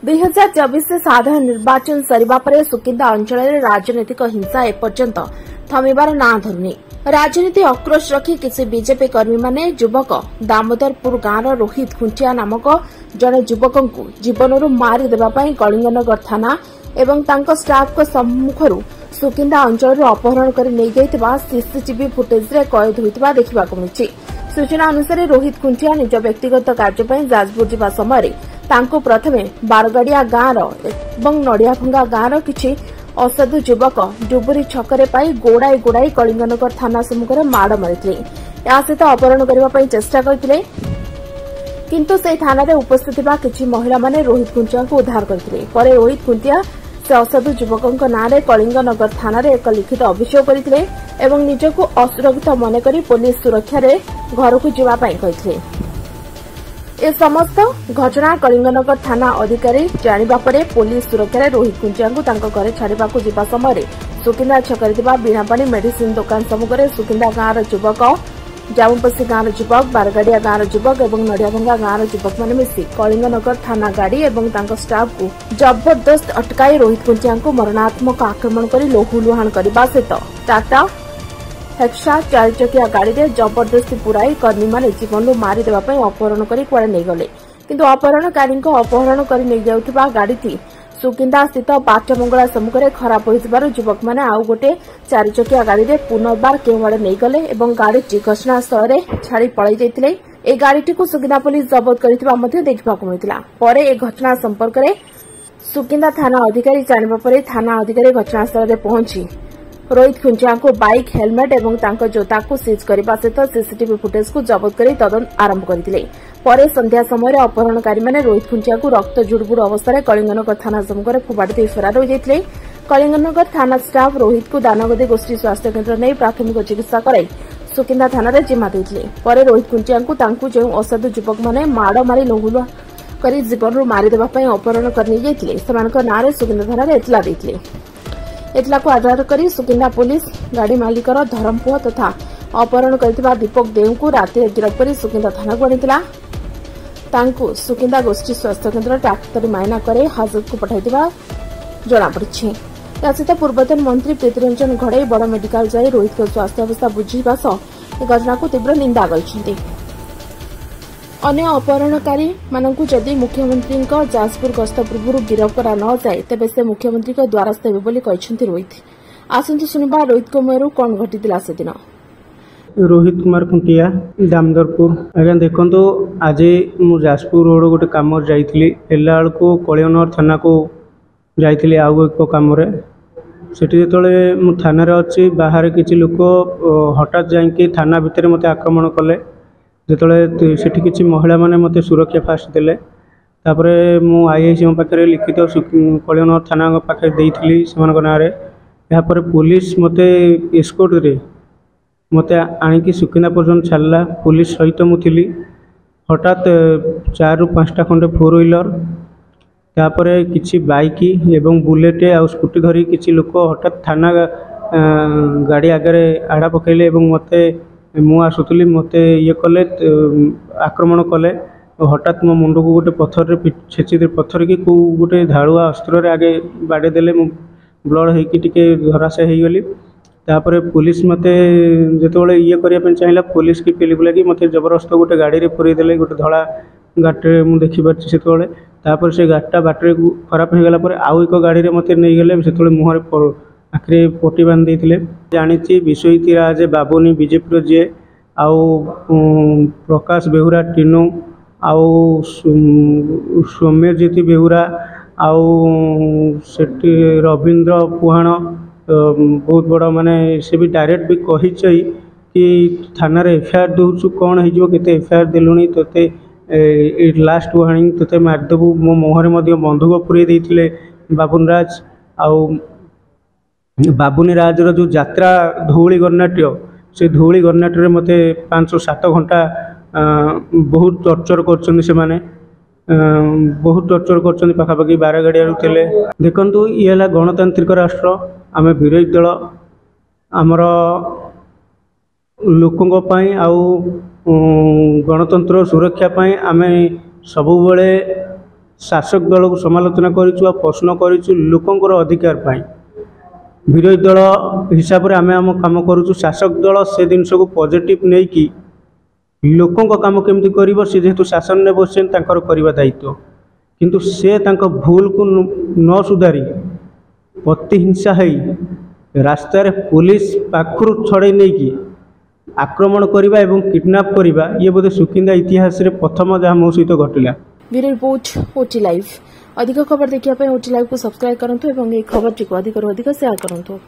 2024 साधारण निर्वाचन सरिबा परे सुकिंदा अंचल राजनीतिक हिंसा एपर्यंत थमिबार ना धरुनी। राजनीति आक्रोश रखी किसी बीजेपी कर्मी माने युवक दामोदरपुर गांव रोहित खुंटिया नामक जड़े युवक जीवन मारी देबा पई कलिंगनगर थाना एवं तांको स्टाफ सम्मुखरू सुकिंदा अंचल अपहरण कर नहीं जाइतिबा सीसीटीवी फुटेज रे कैद होइतिबा देखिबाकु मिलछि। सूचना अनुसार रोहित खुंटिया निज व्यक्तिगत कार्य पई जाजपुर जिबा समय तांको प्रथमे बारगाड़िया गांव एवं नड़ियाभंगा गांव किछि असाधु युवक डुबुरी छकरे पाई गोड़ाई गोड़ाई कलिंगनगर थाना सम्मुखरे माड़ मारिथिले। या सहित अपहरण करबा पई चेष्टा करथिले किंतु से थाना रे उपस्थित थिबा किछि महिला माने रोहित खुंटिया को उद्धार करथिले। परे रोहित खुंटिया से असाधु युवकक नारे कलिंगनगर थाना रे एक लिखित अभियोग करथिले एवं निजको असुरक्षित मन करी पुलिस सुरक्षा रे घर को जीवा पई कहिथिले। ए समस्त घटना कलिंगनगर थाना अधिकारी जानिबा परे पुलिस सुरक्षा रे रोहित खुंटिया को तांको घरे छाड़िबा को जीवा समय सुकिंदा छकरे थिबा बीणापानी मेडिसिन दुकान सम्मुखरे सुकिंदा गांव युवक जामुपसी गांव युवक बारगाड़िया गांव युवक और नड़ियाभंगा गांव युवक मैंने मिसी कलिंगनगर थाना गाड़ी और तांको स्टाफ को जबरदस्त अटकाई रोहित खुंटिया को मरणात्मक आक्रमण कर लुहाण करने सहित टाटा हेक्सा 4 चकिया गाड़ी में जबरदस्ती पुराई कर्मी माने जीवन मारी देवाई अपहरण कर कुआड़े नहीं गले किंतु अपहरणकारी अपहरण कर नहीं जाउथिबा गाड़ी सुकिंदा स्थित बाटमंगला सम्मुखरे खराब होइतिबारु युवक माने आउ गोटे 4 चकिया गाड़ी में पुनर्बार केवाड़े नहीं गले और गाड़ी घटनास्थल में छाड़ी पड़ाई जाइतिले। ए गाड़ी को सुकिंदा पुलिस जबत करथिबा मध्ये देखिबाकु मिलितिला। परे ए घटना संपर्क में सुकिंदा थाना अधिकारी जानिबा परे थाना अधिकारी घटनास्थल में पहुंची रोहित खुंटिया को बाइक हेलमेट और तांको जोता को सीज करने सहित सीसीटीवी फुटेज को जबत कर तदंत आरंभ करथिले। परे संध्या समय अपहरणकारी माने रोहित खुंटिया को रक्त जुड़बुड़ अवस्था कलिंगनगर थाना सम्मुखरे फोपाड़ी दे फरार हो जाइतिले। कलिंगनगर थाना स्टाफ रोहित को दानगदी गोष्ठी स्वास्थ्य केन्द्र नहीं प्राथमिक चिकित्सा कराई सुकिंदा थाना जिम्मा देथिले। परे रोहित खुंटिया को तांको जो असाधु युवक माने माड़ मारी लहुलुआ करी जीवन मारिदेबा पई अपहरण कर नहीं जाइतिले सेमानक नारे सुकिंदा थाना एतला देथिले। एतला को आधार करी सुकिंदा पुलिस गाड़ी मालिकर धरमपुआ तथा अपहरण करथिबा दीपक देव को राति गिरफ्त कर सुकिंदा थाना को आनिथिला। तांको सुकिंदा गोष्ठी स्वास्थ्य केन्द्र डाक्तरी मायना करे हाजत को पठाइथिबा जणा पड़िछि। या सहित पूर्वतन मंत्री प्रीतिरंजन घड़ई बड़ मेडिकल जाई रोहित को स्वास्थ्य अवस्था बुझिबा सह घटना को तीव्र निंदा करछिन्ति। अन्य अपहरणकारी मानकु जदि मुख्यमंत्री जाजपुर गस्त पूर्व गिरफ करा न जाए तेबे से मुख्यमंत्री द्वारस्थ हेबे बोली कहिसेंति रोहित। आसंतु सुनिबा रोहित को मेरु कोन घटितिला से दिन। रोहित कुमार खुंटिया दामोदरपुर आज्ञा देखो आज मु जाजपुर रोड गोटे कम जाइली एला बेलू कलिंगनगर थाना को जाइली आउ एक कम सेठी जो थाना अच्छी बाहर किसी लोक हठात जाइए थाना भितर मत आक्रमण कले जिते सेठी किसी महिला माने मते सुरक्षा फास्ट देले तापर मु आईआईसी पाखे लिखित कलिंगनगर थाना पाखे देइथिली सेमानक नारे यापर पुलिस मते एस्कोर्ट रे मते आनिकी सुकिंदा पर्यटन छाड़ला पुलिस सहित मुझी हठात 4 ରୁ 5टा खंडे 4 व्हीलर तापर किसी बाइक एवं बुलेट आ स्कूटी धरी किसी लोक हठात थाना गाड़ी आगे आड़ा पकड़े मते मु आसुली मते ये कले आक्रमण कले हठात मो मुंड को गोटे पत्थर छेची पत्थर की को गोटे धाड़ुआ अस्त्र आगे बाड़े देले ब्लड होगी धराशय हो गली तापर पुलिस मते जिते ये करने चाहिए पुलिस की पेली बुला मत जबरदस्त गोटे गाड़ी में पूरे देले गोटे धड़ा गाड़ी मुझे देखिपारे से से गाड़ीटा बाटर खराब हो गला आउ एक गाड़ी में मत नहीं गले से मुहर आखिरी पट्टी बांध देते जानी विश्वजित राज बाबुनी बीजेपी जी आउ प्रकाश बेहुरा टीनू आउ सौम्यज्योति बेहुरा आउ सेठी रवींद्र पुहाण बहुत बड़ा माने से भी डायरेक्ट भी कही कि थाना एफआईआर दूसु कौन हो एफआईआर देलुनी तोते लास्ट वार्निंग तोते मारिदेबू मो मुहर बंधुक पूरे देते बाबुन राज आउ बाबुनी राजर जो यात्रा धौली गणनाट्य से धौली गणनाट्य मत 5-7 घंटा बहुत टर्चर कर बहुत टर्चर कर पाखापाखि 12 गाड़ी थे देखु ये है गणतांत्रिक राष्ट्र आम विरोधी दल आमर लोकों आउ गणतंत्र सुरक्षा आम सबुबले शासक दल को समालोचना करिछु आ प्रश्न करिछु लोकंकर अधिकार पाई। विरोधी दल हिसाब से आम आम काम करुचु शासक दल से जिनस को पॉजिटिव नहीं कि लोकों का काम केमती करिवो से जेहेतु शासन ने बसन तांकर करिवा दायित्व किंतु से तांको भूल को न सुधारी प्रतिहिंसा है रास्ता रे पुलिस पाखरु छड़े नहीं कि आक्रमण करवा एवं किडनैप करवा ये बोधे सुकिंदा इतिहास रे प्रथम जहाँ मो सहित घटिला। Bureau report OT live. अधिक खबर देखिए ओटी लाइव को सब्सक्राइब करंतु एवं ए खबर को अधिक शेयर करंतु।